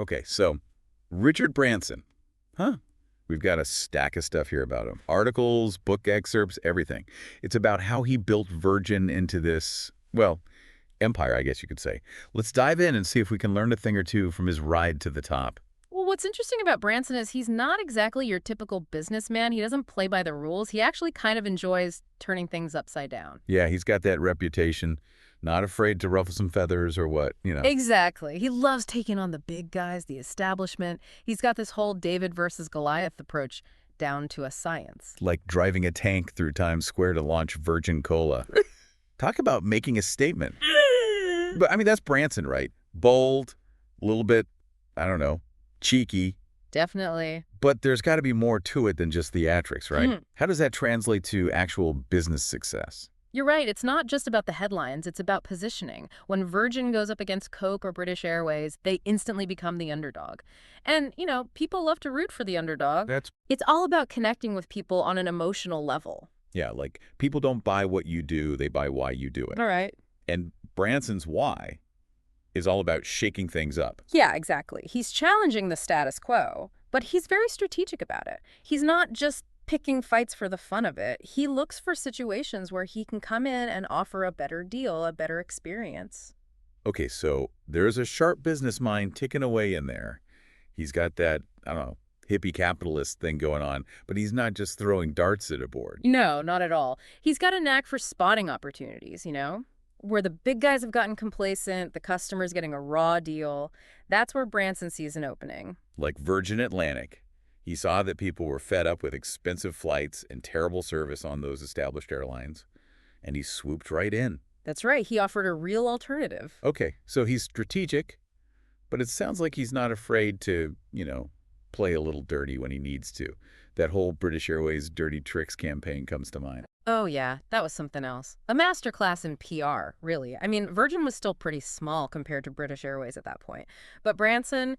Okay, so Richard Branson. Huh? We've got a stack of stuff here about him. Articles, book excerpts, everything. It's about how he built Virgin into this, well, empire, I guess you could say. Let's dive in and see if we can learn a thing or two from his ride to the top. Well, what's interesting about Branson is he's not exactly your typical businessman. He doesn't play by the rules. He actually kind of enjoys turning things upside down. Yeah, he's got that reputation, not afraid to ruffle some feathers or what. Exactly. He loves taking on the big guys, the establishment. He's got this whole David versus Goliath approach down to a science. Like driving a tank through Times Square to launch Virgin Cola. Talk about making a statement. But, I mean, that's Branson, right? Bold, a little bit, I don't know, cheeky. Definitely. But there's got to be more to it than just theatrics, right? How does that translate to actual business success? You're right. It's not just about the headlines. It's about positioning. When Virgin goes up against Coke or British Airways, they instantly become the underdog. And, people love to root for the underdog. It's all about connecting with people on an emotional level. Yeah, like people don't buy what you do, they buy why you do it. All right. And Branson's why is all about shaking things up. Yeah, exactly. He's challenging the status quo, but he's very strategic about it. He's not just picking fights for the fun of it. He looks for situations where he can come in and offer a better deal, a better experience. Okay, so there's a sharp business mind ticking away in there. He's got that, I don't know, hippie capitalist thing going on, but he's not just throwing darts at a board. No, not at all. He's got a knack for spotting opportunities, where the big guys have gotten complacent, the customer's getting a raw deal. That's where Branson sees an opening. Like Virgin Atlantic. He saw that people were fed up with expensive flights and terrible service on those established airlines, and he swooped right in. That's right. He offered a real alternative. Okay, so he's strategic, but it sounds like he's not afraid to, play a little dirty when he needs to. That whole British Airways Dirty Tricks campaign comes to mind. Oh, yeah, that was something else. A masterclass in PR, really. I mean, Virgin was still pretty small compared to British Airways at that point. But Branson,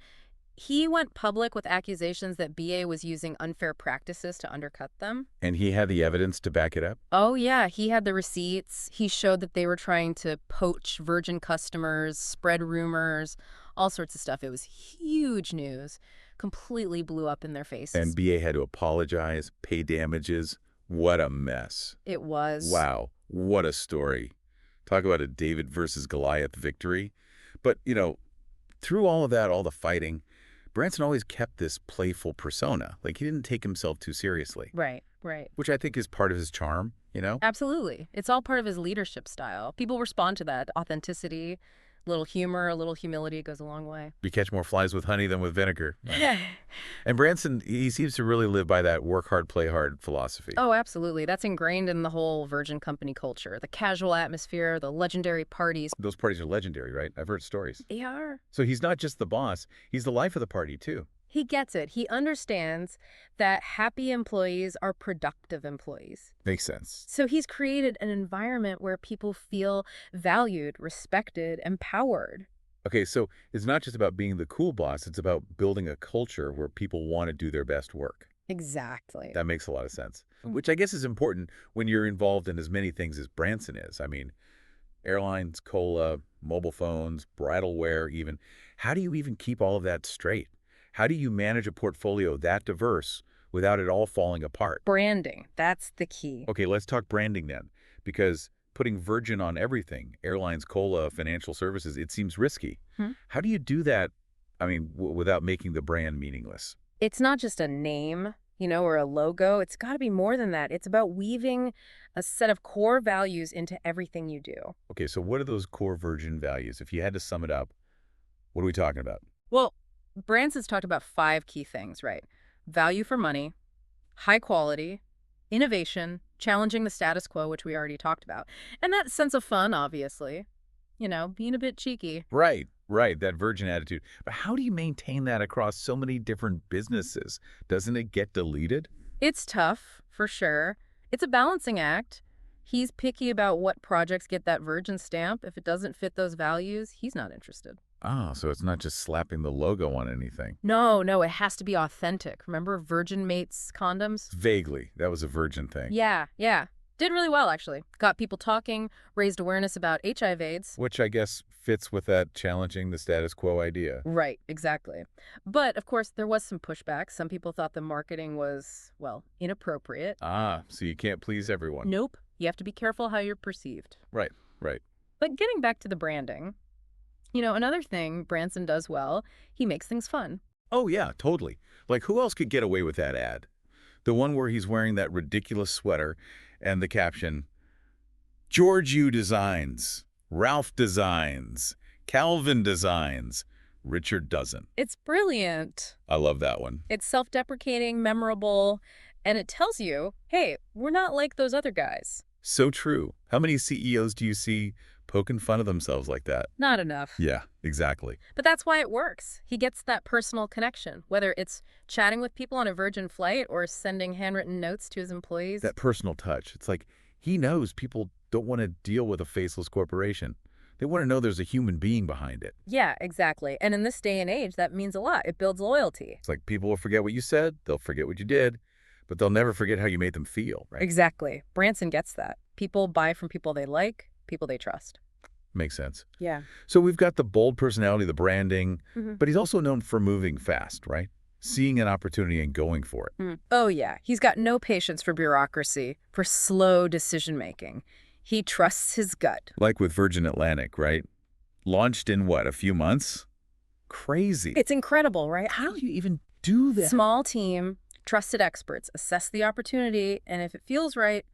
he went public with accusations that BA was using unfair practices to undercut them. And he had the evidence to back it up? Oh, yeah, he had the receipts. He showed that they were trying to poach Virgin customers, spread rumors, all sorts of stuff. It was huge news. Completely blew up in their faces. And BA had to apologize, pay damages. What a mess. It was. Wow, what a story. Talk about a David versus Goliath victory. But, through all of that, all the fighting, Branson always kept this playful persona. Like, he didn't take himself too seriously. Right. Which I think is part of his charm, Absolutely. It's all part of his leadership style. People respond to that. Authenticity, a little humor, a little humility goes a long way. You catch more flies with honey than with vinegar. And Branson, he seems to really live by that work hard, play hard philosophy. Oh, absolutely. That's ingrained in the whole Virgin company culture. The casual atmosphere, the legendary parties. Those parties are legendary, right? I've heard stories. They are. So he's not just the boss, he's the life of the party, too. He gets it. He understands that happy employees are productive employees. Makes sense. So he's created an environment where people feel valued, respected, empowered. Okay, so it's not just about being the cool boss, it's about building a culture where people want to do their best work. Exactly. That makes a lot of sense, which I guess is important when you're involved in as many things as Branson is. I mean, airlines, cola, mobile phones, bridal wear even. How do you even keep all of that straight? How do you manage a portfolio that diverse without it all falling apart? Branding, that's the key. Okay, let's talk branding then, because putting Virgin on everything, airlines, cola, financial services, it seems risky. How do you do that, without making the brand meaningless? It's not just a name, or a logo. It's got to be more than that. It's about weaving a set of core values into everything you do. Okay, so what are those core Virgin values? If you had to sum it up, what are we talking about? Well, Branson's talked about 5 key things, right? Value for money, high quality, innovation, challenging the status quo, which we already talked about, and that sense of fun, obviously, being a bit cheeky. Right, that Virgin attitude. But how do you maintain that across so many different businesses? Doesn't it get deleted? It's tough, for sure. It's a balancing act. He's picky about what projects get that Virgin stamp. If it doesn't fit those values, he's not interested. Oh, so it's not just slapping the logo on anything. No, it has to be authentic. Remember Virgin Mates condoms? Vaguely. That was a Virgin thing. Yeah. Did really well, actually. Got people talking, raised awareness about HIV/AIDS. Which I guess fits with that challenging the status quo idea. Right, exactly. But, of course, there was some pushback. Some people thought the marketing was, well, inappropriate. Ah, so you can't please everyone. Nope. You have to be careful how you're perceived. Right, right. But getting back to the branding, another thing Branson does well, he makes things fun. Oh, yeah, totally. Like, who else could get away with that ad? The one where he's wearing that ridiculous sweater and the caption, George U Designs, Ralph Designs, Calvin Designs, Richard doesn't. It's brilliant. I love that one. It's self-deprecating, memorable, and it tells you, hey, we're not like those other guys. So true. How many CEOs do you see poking fun of themselves like that? Not enough. Yeah, exactly. But that's why it works. He gets that personal connection, whether it's chatting with people on a Virgin flight or sending handwritten notes to his employees. That personal touch. It's like he knows people don't want to deal with a faceless corporation. They want to know there's a human being behind it. Yeah, exactly. And in this day and age, that means a lot. It builds loyalty. It's like people will forget what you said, they'll forget what you did, but they'll never forget how you made them feel, right? Exactly. Branson gets that. People buy from people they like, people they trust. Makes sense. Yeah. So we've got the bold personality, the branding, Mhm. but he's also known for moving fast, right? Seeing an opportunity and going for it. Oh, yeah. He's got no patience for bureaucracy, for slow decision-making. He trusts his gut. Like with Virgin Atlantic, right? Launched in what, a few months? Crazy. It's incredible, right? How do you even do that? Small team, trusted experts, assess the opportunity, and if it feels right,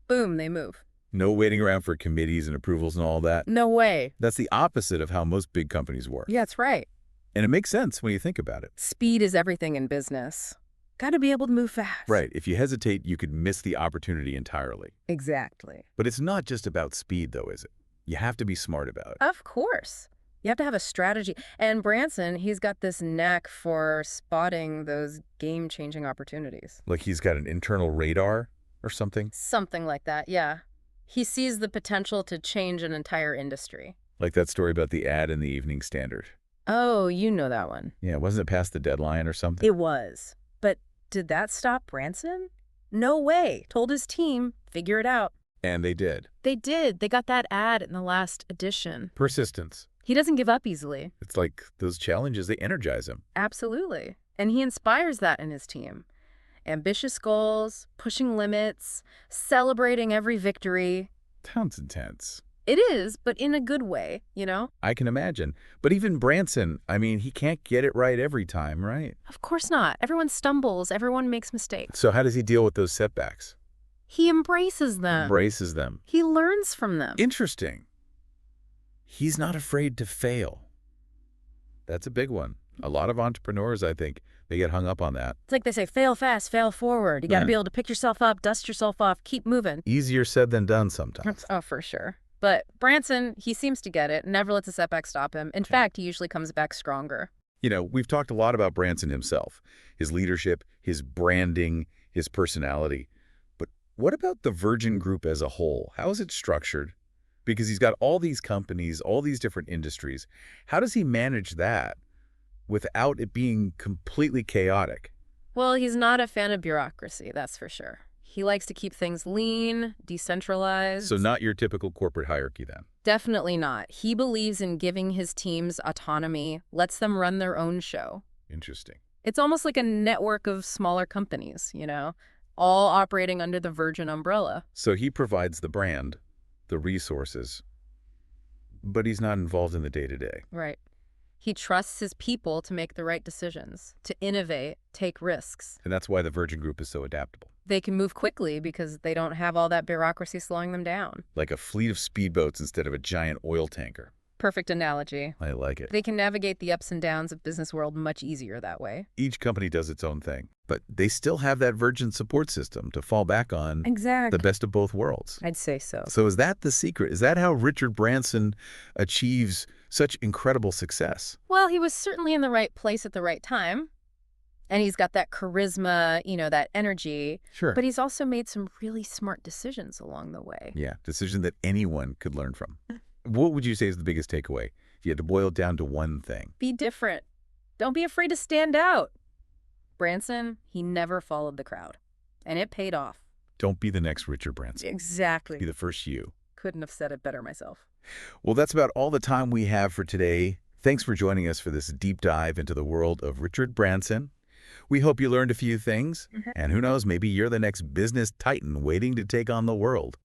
boom, they move. No waiting around for committees and approvals and all that. No way. That's the opposite of how most big companies work. Yeah, that's right. And it makes sense when you think about it. Speed is everything in business. Got to be able to move fast. Right. If you hesitate, you could miss the opportunity entirely. Exactly. But it's not just about speed, though, is it? You have to be smart about it. Of course. You have to have a strategy. And Branson, he's got this knack for spotting those game-changing opportunities. Like he's got an internal radar or something? Something like that, yeah. He sees the potential to change an entire industry. Like that story about the ad in the Evening Standard. Oh, you know that one. Yeah, wasn't it past the deadline or something? It was. But did that stop Branson? No way. Told his team, figure it out. And they did. They did. They got that ad in the last edition. Persistence. He doesn't give up easily. It's like those challenges, they energize him. Absolutely. And he inspires that in his team. Ambitious goals, pushing limits, celebrating every victory. Sounds intense. It is, but in a good way, I can imagine. But even Branson, I mean, he can't get it right every time, right? Of course not. Everyone stumbles. Everyone makes mistakes. So how does he deal with those setbacks? He embraces them. Embraces them. He learns from them. Interesting. He's not afraid to fail. That's a big one. A lot of entrepreneurs, I think, they get hung up on that. It's like they say, fail fast, fail forward. You got to Yeah. be able to pick yourself up, dust yourself off, keep moving. Easier said than done sometimes. Oh, for sure. But Branson, he seems to get it, never lets a setback stop him. In fact, he usually comes back stronger. You know, we've talked a lot about Branson himself, his leadership, his branding, his personality. But what about the Virgin Group as a whole? How is it structured? Because he's got all these companies, all these different industries. How does he manage that without it being completely chaotic? Well, he's not a fan of bureaucracy, that's for sure. He likes to keep things lean, decentralized. So not your typical corporate hierarchy then. Definitely not. He believes in giving his teams autonomy, lets them run their own show. Interesting. It's almost like a network of smaller companies, all operating under the Virgin umbrella. So he provides the brand, the resources, but he's not involved in the day-to-day. Right. He trusts his people to make the right decisions, to innovate, take risks. And that's why the Virgin Group is so adaptable. They can move quickly because they don't have all that bureaucracy slowing them down. Like a fleet of speedboats instead of a giant oil tanker. Perfect analogy. I like it. They can navigate the ups and downs of business world much easier that way. Each company does its own thing, but they still have that Virgin support system to fall back on. Exactly. The best of both worlds. I'd say so. So is that the secret? Is that how Richard Branson achieves such incredible success? Well, he was certainly in the right place at the right time. And he's got that charisma, that energy. Sure. But he's also made some really smart decisions along the way. Yeah, decision that anyone could learn from. What would you say is the biggest takeaway if you had to boil it down to one thing? Be different. Don't be afraid to stand out. Branson, he never followed the crowd. And it paid off. Don't be the next Richard Branson. Exactly. Be the first you. Couldn't have said it better myself. Well, that's about all the time we have for today. Thanks for joining us for this deep dive into the world of Richard Branson. We hope you learned a few things, Mhm. and who knows, maybe you're the next business titan waiting to take on the world.